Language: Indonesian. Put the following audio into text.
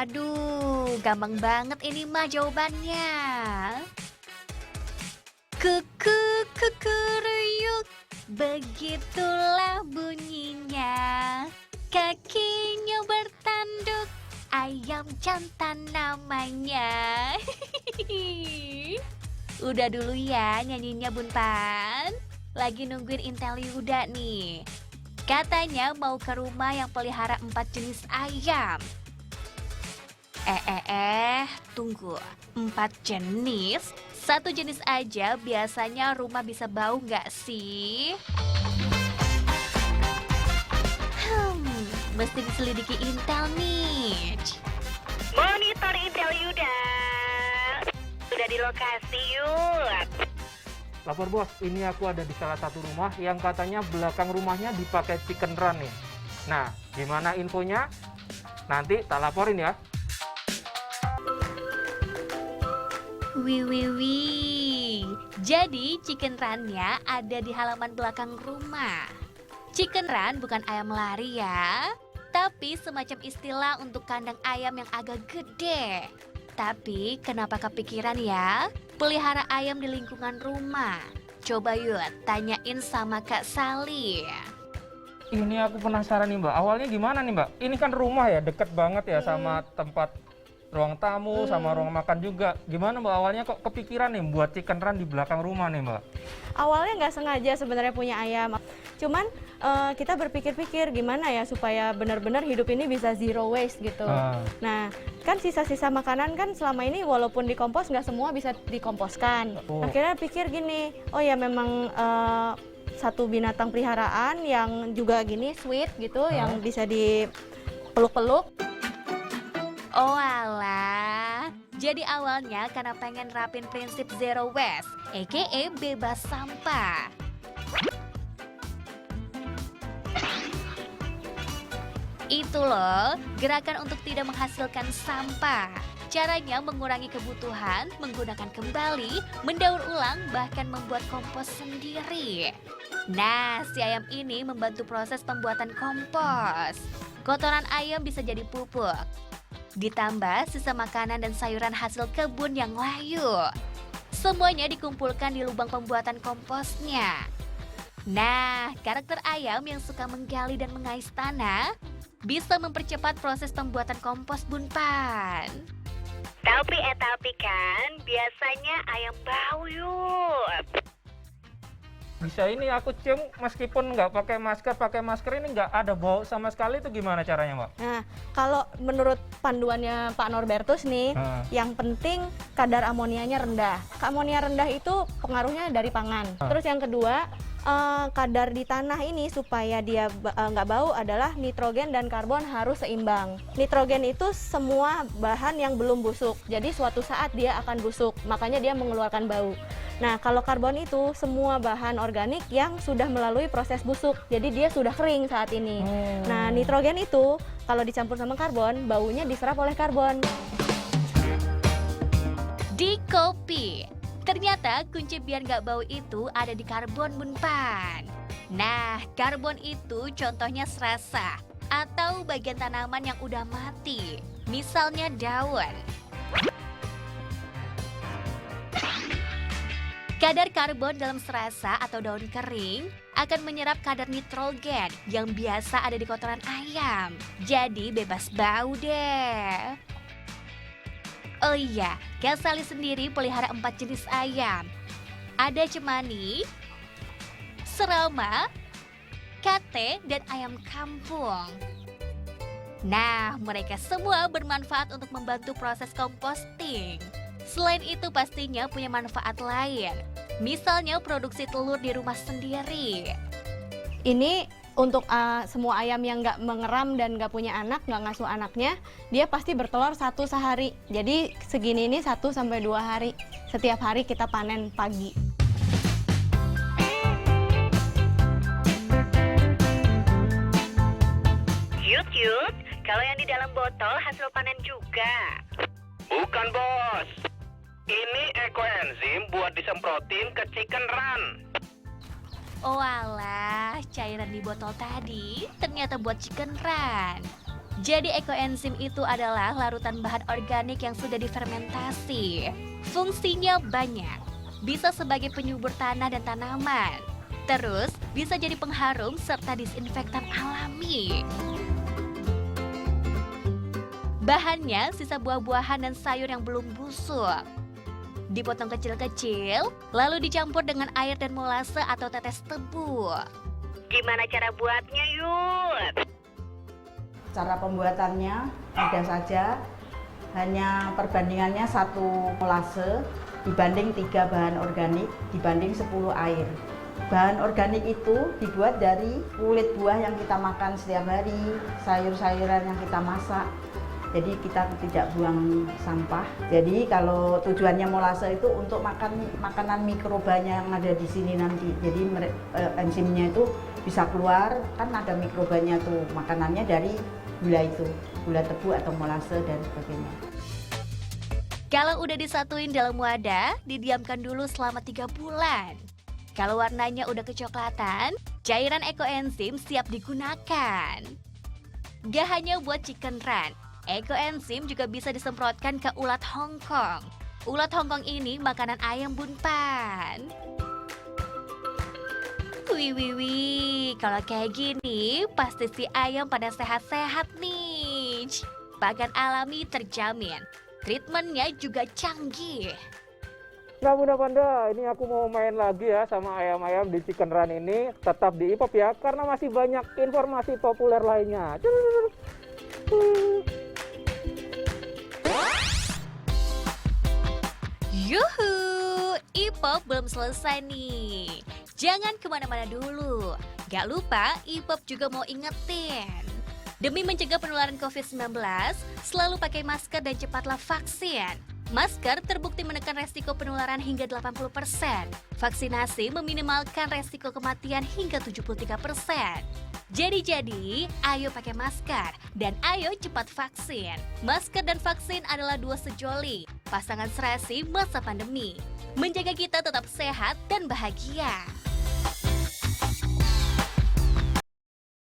Waduh, gampang banget ini mah jawabannya. Kuku, kukuruyuk, begitulah bunyinya. Kakinya bertanduk, ayam jantan namanya. Udah dulu ya nyanyinya Bun Pan. Lagi nungguin Intel Yuda nih. Katanya mau ke rumah yang pelihara 4 jenis ayam. Tunggu. 4 jenis? 1 jenis aja biasanya rumah bisa bau nggak sih? Mesti diselidiki Intel nih. Monitor Intel Yuda. Sudah di lokasi yuk. Lapor bos, ini aku ada di salah satu rumah yang katanya belakang rumahnya dipakai chicken run nih. Nah, gimana infonya? Nanti tak laporin ya. Wih. Jadi chicken run-nya ada di halaman belakang rumah. Chicken run bukan ayam lari ya, tapi semacam istilah untuk kandang ayam yang agak gede. Tapi kenapa kepikiran ya pelihara ayam di lingkungan rumah? Coba yuk tanyain sama Kak Sali. Ini aku penasaran nih Mbak, awalnya gimana nih Mbak? Ini kan rumah ya, deket banget ya sama tempat ruang tamu, sama ruang makan juga. Gimana Mbak awalnya kok kepikiran nih buat chicken run di belakang rumah nih Mbak? Awalnya nggak sengaja sebenarnya punya ayam. Cuman kita berpikir-pikir gimana ya supaya benar-benar hidup ini bisa zero waste gitu. Nah, kan sisa-sisa makanan kan selama ini walaupun dikompos nggak semua bisa dikomposkan. Akhirnya pikir gini, oh ya memang satu binatang peliharaan yang juga gini sweet gitu, yang bisa dipeluk-peluk. Oh alah, jadi awalnya karena pengen rapin prinsip zero waste, aka bebas sampah. Itu loh, gerakan untuk tidak menghasilkan sampah. Caranya mengurangi kebutuhan, menggunakan kembali, mendaur ulang, bahkan membuat kompos sendiri. Nah, si ayam ini membantu proses pembuatan kompos. Kotoran ayam bisa jadi pupuk. Ditambah sisa makanan dan sayuran hasil kebun yang layu. Semuanya dikumpulkan di lubang pembuatan komposnya. Nah, karakter ayam yang suka menggali dan mengais tanah bisa mempercepat proses pembuatan kompos Bun Pan. Tapi kan biasanya ayam bau yuk. Bisa ini aku cium meskipun nggak pakai masker ini nggak ada bau sama sekali, itu gimana caranya Mbak? Nah, kalau menurut panduannya Pak Norbertus nih, yang penting kadar amonianya rendah. Amonia rendah itu pengaruhnya dari pangan. Terus yang kedua, kadar di tanah ini supaya dia nggak bau adalah nitrogen dan karbon harus seimbang. Nitrogen itu semua bahan yang belum busuk, jadi suatu saat dia akan busuk, makanya dia mengeluarkan bau. Nah, kalau karbon itu semua bahan organik yang sudah melalui proses busuk, jadi dia sudah kering saat ini. Nah, nitrogen itu kalau dicampur sama karbon, baunya diserap oleh karbon. Di kopi, ternyata kunci biar nggak bau itu ada di karbon Bun Pan. Nah, karbon itu contohnya serasa atau bagian tanaman yang udah mati, misalnya daun. Kadar karbon dalam serasa atau daun kering akan menyerap kadar nitrogen yang biasa ada di kotoran ayam. Jadi bebas bau deh. Oh iya, Kak Sali sendiri pelihara 4 jenis ayam. Ada cemani, serama, kate, dan ayam kampung. Nah, mereka semua bermanfaat untuk membantu proses composting. Selain itu pastinya punya manfaat lain. Misalnya produksi telur di rumah sendiri. Ini untuk semua ayam yang nggak mengeram dan nggak punya anak, nggak ngasuh anaknya, dia pasti bertelur 1 sehari. Jadi segini ini 1 sampai 2 hari. Setiap hari kita panen pagi. Yut, kalau yang di dalam botol hasil panen juga. Bukan bos, ini ekoenzim buat disemprotin ke chicken run. Oh alah, cairan di botol tadi ternyata buat chicken run. Jadi ekoenzim itu adalah larutan bahan organik yang sudah difermentasi. Fungsinya banyak. Bisa sebagai penyubur tanah dan tanaman. Terus bisa jadi pengharum serta disinfektan alami. Bahannya sisa buah-buahan dan sayur yang belum busuk. Dipotong kecil-kecil, lalu dicampur dengan air dan molase atau tetes tebu. Gimana cara buatnya, Yud? Cara pembuatannya mudah saja, hanya perbandingannya 1 molase dibanding 3 bahan organik dibanding 10 air. Bahan organik itu dibuat dari kulit buah yang kita makan setiap hari, sayur-sayuran yang kita masak. Jadi kita tidak buang sampah. Jadi kalau tujuannya molase itu untuk makan makanan mikrobanya yang ada di sini nanti. Jadi enzimnya itu bisa keluar, kan ada mikrobanya tuh, makanannya dari gula itu, gula tebu atau molase dan sebagainya. Kalau udah disatuin dalam wadah, didiamkan dulu selama 3 bulan. Kalau warnanya udah kecoklatan, cairan ekoenzim siap digunakan. Gak hanya buat chicken run, ekoenzim juga bisa disemprotkan ke ulat Hongkong. Ulat Hongkong ini makanan ayam bunpan. Wih, kalau kayak gini pasti si ayam pada sehat-sehat nih. Pakan alami terjamin, treatmentnya juga canggih. Nah Bunda Panda, ini aku mau main lagi ya sama ayam-ayam di Chicken Run ini. Tetap di IPOP ya, karena masih banyak informasi populer lainnya. Yuhu, IPOP belum selesai nih. Jangan kemana-mana dulu. Gak lupa, IPOP juga mau ingetin. Demi mencegah penularan COVID-19, selalu pakai masker dan cepatlah vaksin. Masker terbukti menekan resiko penularan hingga 80%. Vaksinasi meminimalkan resiko kematian hingga 73%. Jadi, ayo pakai masker dan ayo cepat vaksin. Masker dan vaksin adalah dua sejoli, pasangan serasi masa pandemi. Menjaga kita tetap sehat dan bahagia.